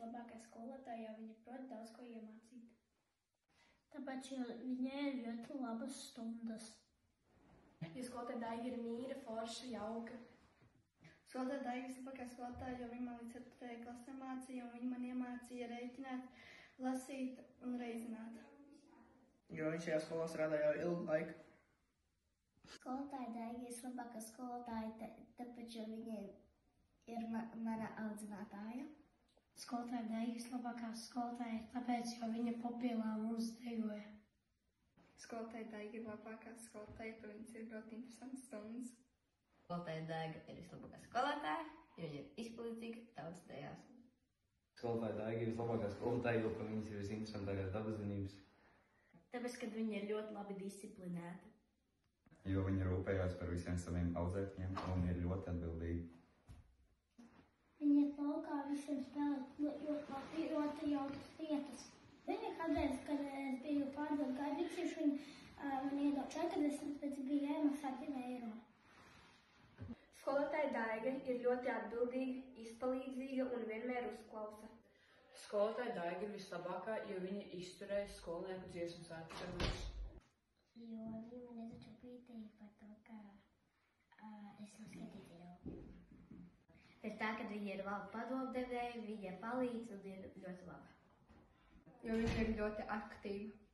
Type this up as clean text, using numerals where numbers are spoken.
vislabākā skolotāja, jo viņa prot daudz ko iemācīt. Tāpēc, jo viņai ir ļoti labas stundas. Jo skolotāja Daiga ir mīra, forša, jauka. Skolotāja Daiga vislabākā skolotāja, jo viņa man līdz 4. klasē mācīja, un viņa man iemācīja rēķināt, lasīt un reizināt. Jo viņš šajā skolā strādāja jau ilgu laiku. Skolotāja Daiga ir vislabākā skolotāja, tāpēc, jo viņa ir mana audzinātāja. Skolotāja Daiga ir vislabākā skolotāja, tāpēc, jo viņa popīlā mums dejoja. Skolotāja Daiga ir labākā skolotāja, jo viņas ir ļoti interesantas stundas. Skolotāja Daiga ir vislabākā skolotāja, jo viņa ir izpildīga tautas dejās. Skolotāja Daiga ir vislabākā skolotāja, jo viņas ir visinteresantākās dabaszinības. Tāpēc, kad viņa ir ļoti labi disciplinēta. Jo viņa rūpējās par visiem saviem audzēkņiem un ir ļoti atbildīga. Viņa iet laukā visiem spēlēt ļoti jaukas vietas. Viņa kādreiz, kad es biju pārdot gaidīcīšu, viņa man iedod 40, bet bija jāmaksā 2 eiro. Skolotāja Daiga ir ļoti atbildīga, izpalīdzīga un vienmēr uzklausa. Skolotāja Daiga ir vislabākā, jo viņa izturēja skolnieku dziesmu svētku sarunās. Jo viņa man iedod čupītī par to, ka es noskatīju video. Pēc tā, kad viņa ir laba padomdevēja, viņa palīdz un ir ļoti laba. Jo viņa ir ļoti aktīva.